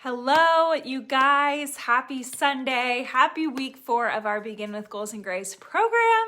Hello, you guys. Happy Sunday. Happy week 4 of our Begin with Goals and Grace program.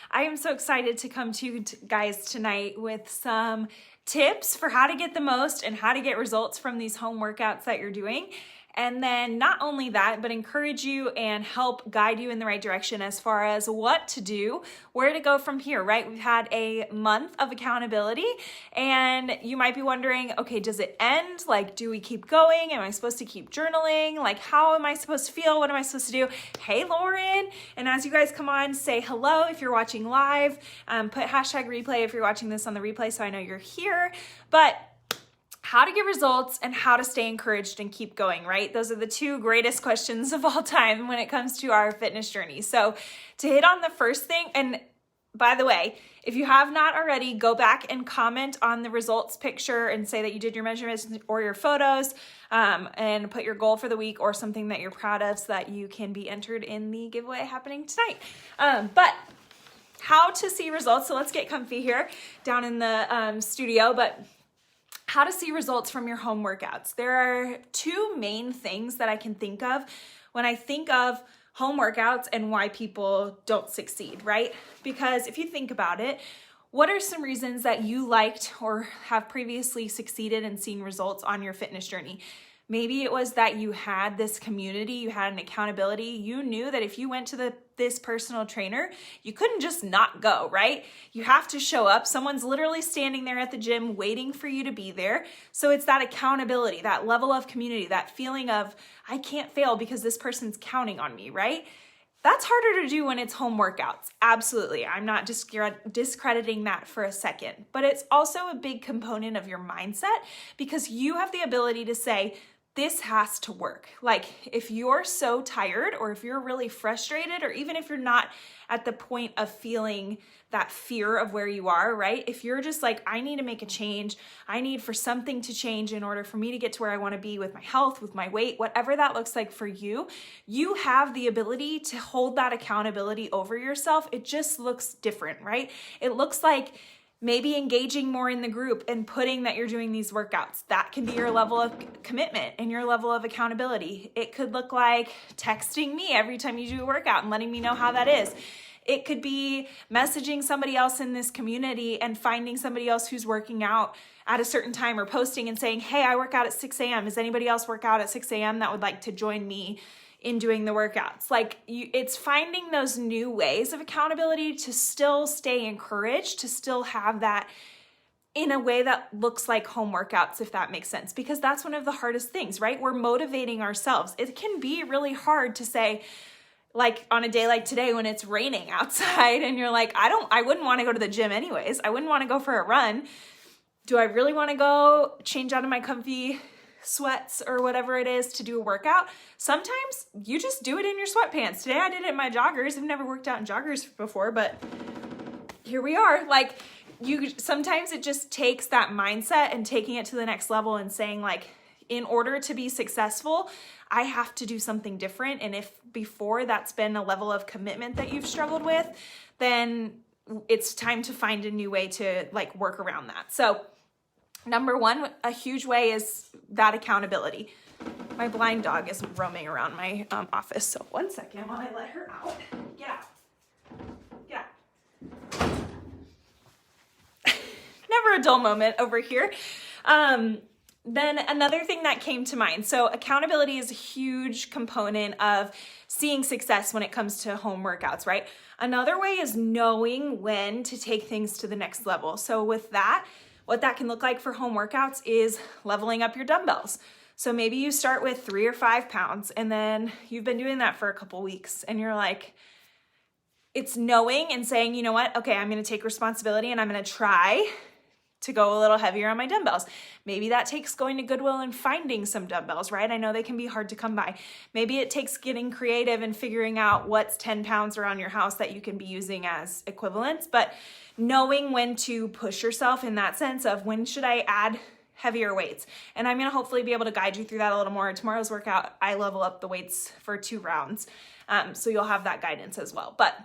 I am so excited to come to you guys tonight with some tips for how to get the most and how to get results from these home workouts that you're doing. And then not only that, but encourage you and help guide you in the right direction as far as what to do, where to go from here, right? We've had a month of accountability and you might be wondering, okay, does it end? Like, do we keep going? Am I supposed to keep journaling? Like, how am I supposed to feel? What am I supposed to do? Hey, Lauren. And as you guys come on, say hello if you're watching live, put hashtag replay if you're watching this on the replay so I know you're here. But how to get results and how to stay encouraged and keep going, right? Those are the two greatest questions of all time when it comes to our fitness journey. So to hit on the first thing, and by the way, if you have not already, go back and comment on the results picture and say that you did your measurements or your photos and put your goal for the week or something that you're proud of so that you can be entered in the giveaway happening tonight. But how to see results. So let's get comfy here down in the studio, but how to see results from your home workouts. There are two main things that I can think of when I think of home workouts and why people don't succeed, right? Because if you think about it, what are some reasons that you liked or have previously succeeded and seen results on your fitness journey? Maybe it was that you had this community, you had an accountability. You knew that if you went to this personal trainer, you couldn't just not go, right? You have to show up. Someone's literally standing there at the gym waiting for you to be there. So it's that accountability, that level of community, that feeling of, I can't fail because this person's counting on me, right? That's harder to do when it's home workouts. Absolutely. I'm not discrediting that for a second, but it's also a big component of your mindset because you have the ability to say, this has to work. Like if you're so tired or if you're really frustrated or even if you're not at the point of feeling that fear of where you are, right? If you're just like, I need to make a change. I need for something to change in order for me to get to where I want to be with my health, with my weight, whatever that looks like for you, you have the ability to hold that accountability over yourself. It just looks different, right? It looks like maybe engaging more in the group and putting that you're doing these workouts. That can be your level of commitment and your level of accountability. It could look like texting me every time you do a workout and letting me know how that is. It could be messaging somebody else in this community and finding somebody else who's working out at a certain time or posting and saying, hey, I work out at 6 a.m. Does anybody else work out at 6 a.m. that would like to join me in doing the workouts? Like it's finding those new ways of accountability to still stay encouraged, to still have that in a way that looks like home workouts, if that makes sense, because that's one of the hardest things, right? We're motivating ourselves. It can be really hard to say, like on a day like today when it's raining outside and you're like, I wouldn't want to go to the gym anyways. I wouldn't want to go for a run. Do I really want to go change out of my comfy sweats or whatever it is to do a workout? Sometimes you just do it in your sweatpants. Today I did it in my joggers. I've never worked out in joggers before, but here we are. Like sometimes it just takes that mindset and taking it to the next level and saying like, in order to be successful, I have to do something different. And if before that's been a level of commitment that you've struggled with, then it's time to find a new way to like work around that. So number one, a huge way is that accountability. My blind dog is roaming around my office. So 1 second while I let her out. Get out. Get out. Never a dull moment over here. Then another thing that came to mind. So accountability is a huge component of seeing success when it comes to home workouts, right? Another way is knowing when to take things to the next level. So with that, what that can look like for home workouts is leveling up your dumbbells. So maybe you start with 3 or 5 pounds and then you've been doing that for a couple weeks and you're like, it's knowing and saying, you know what? Okay, I'm going to take responsibility and I'm going to try to go a little heavier on my dumbbells. Maybe that takes going to Goodwill and finding some dumbbells, right? I know they can be hard to come by. Maybe it takes getting creative and figuring out what's 10 pounds around your house that you can be using as equivalents, but knowing when to push yourself in that sense of when should I add heavier weights. And I'm going to hopefully be able to guide you through that a little more. Tomorrow's workout, I level up the weights for 2 rounds. So you'll have that guidance as well. But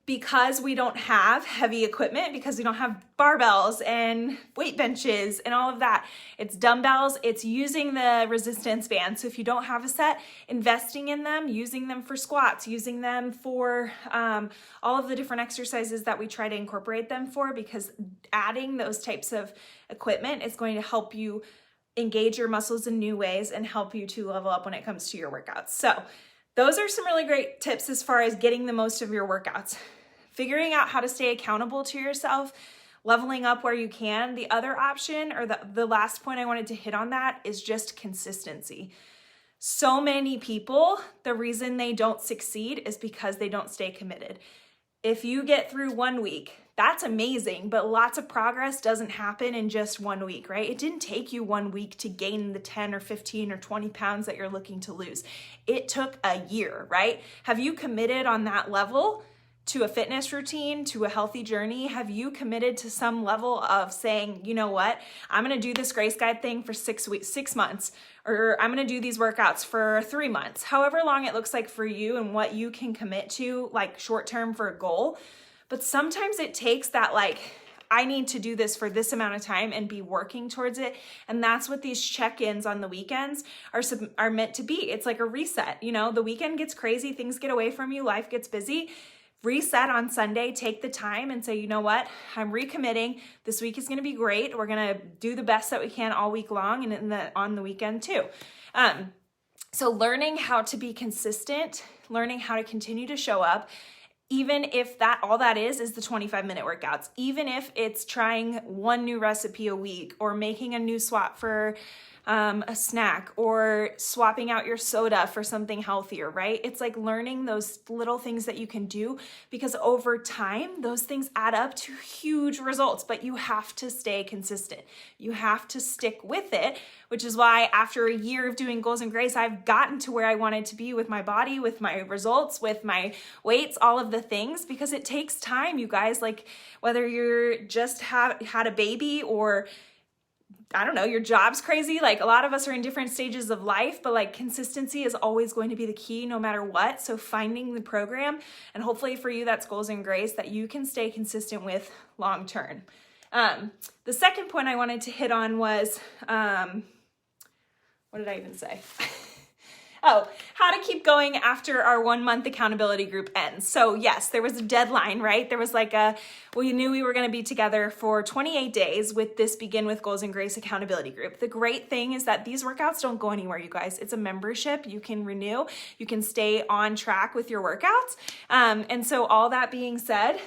because we don't have heavy equipment, because we don't have barbells and weight benches and all of that. It's dumbbells, it's using the resistance band. So if you don't have a set, investing in them, using them for squats, using them for all of the different exercises that we try to incorporate them for, because adding those types of equipment is going to help you engage your muscles in new ways and help you to level up when it comes to your workouts. So those are some really great tips as far as getting the most of your workouts. Figuring out how to stay accountable to yourself, leveling up where you can. The other option, or the last point I wanted to hit on that, is just consistency. So many people, the reason they don't succeed is because they don't stay committed. If you get through 1 week, that's amazing, but lots of progress doesn't happen in just 1 week, right? It didn't take you 1 week to gain the 10 or 15 or 20 pounds that you're looking to lose. It took a year, right? Have you committed on that level to a fitness routine, to a healthy journey? Have you committed to some level of saying, you know what, I'm gonna do this Grace Guide thing for 6 weeks, 6 months, or I'm gonna do these workouts for 3 months, however long it looks like for you and what you can commit to, like short term for a goal. But sometimes it takes that, like, I need to do this for this amount of time and be working towards it. And that's what these check-ins on the weekends are meant to be. It's like a reset. You know, the weekend gets crazy, things get away from you, life gets busy. Reset on Sunday, take the time and say, you know what, I'm recommitting. This week is gonna be great. We're gonna do the best that we can all week long and on the weekend too. So learning how to be consistent, learning how to continue to show up, even if all that is the 25-minute workouts, even if it's trying one new recipe a week or making a new swap for a snack or swapping out your soda for something healthier, right? It's like learning those little things that you can do, because over time, those things add up to huge results, but you have to stay consistent. You have to stick with it, which is why after a year of doing Goals and Grace, I've gotten to where I wanted to be with my body, with my results, with my weights, all of the things, because it takes time, you guys. Like whether you're just had a baby or I don't know, your job's crazy. Like a lot of us are in different stages of life, but like consistency is always going to be the key no matter what. So finding the program, and hopefully for you, that's Goals and Grace, that you can stay consistent with long term. The second point I wanted to hit on was, what did I even say? Oh, how to keep going after our 1 month accountability group ends. So yes, there was a deadline, right? There was like we knew we were gonna be together for 28 days with this Begin with Goals and Grace accountability group. The great thing is that these workouts don't go anywhere, you guys. It's a membership. You can renew, you can stay on track with your workouts. And so all that being said,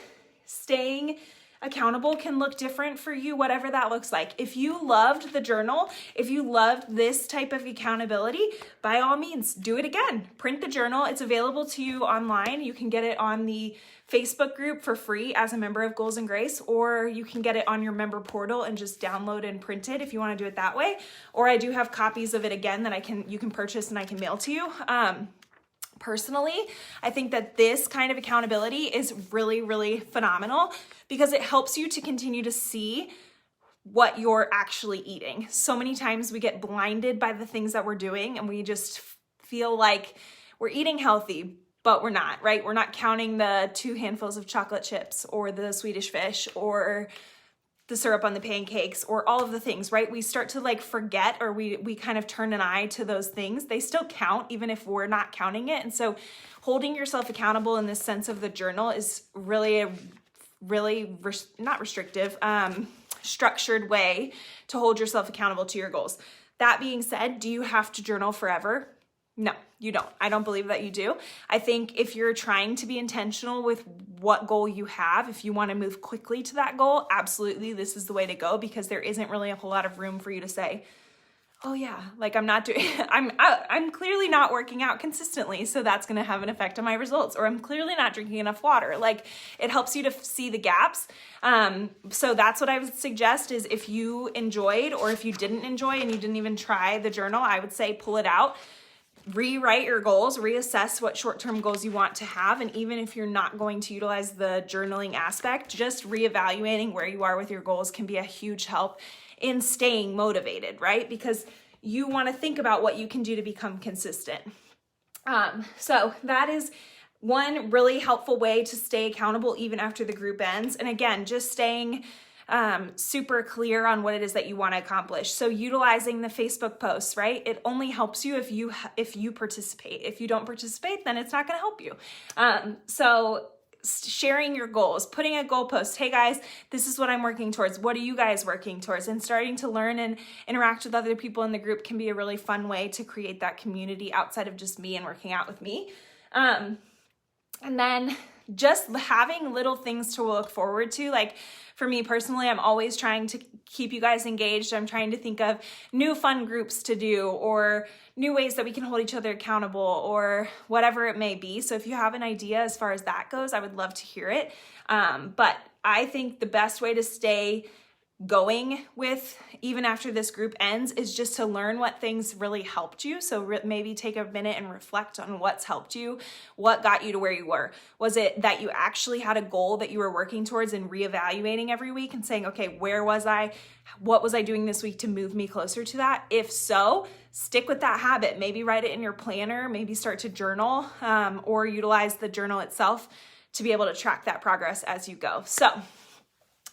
staying accountable can look different for you, whatever that looks like. If you loved the journal, if you loved this type of accountability, by all means, do it again. Print the journal. It's available to you online. You can get it on the Facebook group for free as a member of Goals and Grace, or you can get it on your member portal and just download and print it if you want to do it that way. Or I do have copies of it again that you can purchase and I can mail to you. Personally, I think that this kind of accountability is really, really phenomenal because it helps you to continue to see what you're actually eating. So many times we get blinded by the things that we're doing and we just feel like we're eating healthy, but we're not, right? We're not counting the 2 handfuls of chocolate chips or the Swedish fish or the syrup on the pancakes or all of the things, right? We start to like forget, or we kind of turn an eye to those things. They still count even if we're not counting it. And so holding yourself accountable in this sense of the journal is really a not restrictive, structured way to hold yourself accountable to your goals. That being said, do you have to journal forever? No, you don't. I don't believe that you do. I think if you're trying to be intentional with what goal you have, if you want to move quickly to that goal, absolutely, this is the way to go, because there isn't really a whole lot of room for you to say, oh yeah, like I'm clearly not working out consistently, so that's going to have an effect on my results, or I'm clearly not drinking enough water. Like it helps you to see the gaps. So that's what I would suggest is if you enjoyed, or if you didn't enjoy and you didn't even try the journal, I would say pull it out. Rewrite your goals, reassess what short-term goals you want to have. And even if you're not going to utilize the journaling aspect, just reevaluating where you are with your goals can be a huge help in staying motivated, right? Because you want to think about what you can do to become consistent. So that is one really helpful way to stay accountable even after the group ends. And again, just staying super clear on what it is that you want to accomplish. So utilizing the Facebook posts, right? It only helps you if you participate. If you don't participate, then it's not going to help you. So sharing your goals, putting a goal post. Hey guys, this is what I'm working towards. What are you guys working towards? And starting to learn and interact with other people in the group can be a really fun way to create that community outside of just me and working out with me. And then just having little things to look forward to. Like for me personally, I'm always trying to keep you guys engaged. I'm trying to think of new fun groups to do or new ways that we can hold each other accountable or whatever it may be. So if you have an idea as far as that goes, I would love to hear it. But I think the best way to stay going with even after this group ends is just to learn what things really helped you. So maybe take a minute and reflect on what's helped you, what got you to where you were. Was it that you actually had a goal that you were working towards and reevaluating every week and saying, okay, where was I? What was I doing this week to move me closer to that? If so, stick with that habit. Maybe write it in your planner, maybe start to journal, or utilize the journal itself to be able to track that progress as you go. So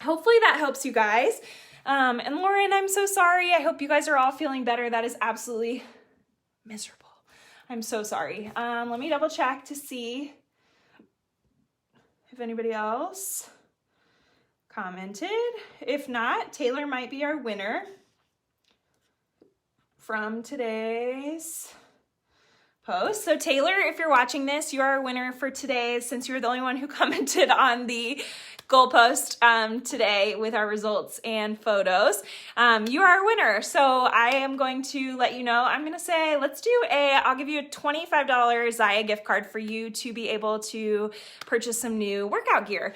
hopefully that helps you guys. And Lauren, I'm so sorry. I hope you guys are all feeling better. That is absolutely miserable. I'm so sorry. Let me double check to see if anybody else commented. If not, Taylor might be our winner from today's post. So Taylor, if you're watching this, you are a winner for today, since you're the only one who commented on the goal post today with our results and photos. You are a winner. So I am going to let you know, I'm going to say, I'll give you a $25 Zaya gift card for you to be able to purchase some new workout gear.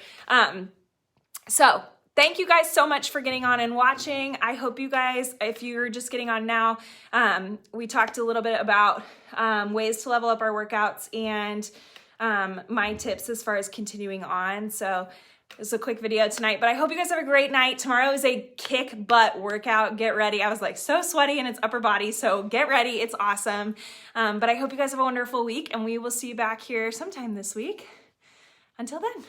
So thank you guys so much for getting on and watching. I hope you guys, if you're just getting on now, we talked a little bit about ways to level up our workouts and my tips as far as continuing on. So it was a quick video tonight, but I hope you guys have a great night. Tomorrow is a kick butt workout. Get ready. I was like so sweaty and it's upper body, so get ready. It's awesome. But I hope you guys have a wonderful week, and we will see you back here sometime this week. Until then.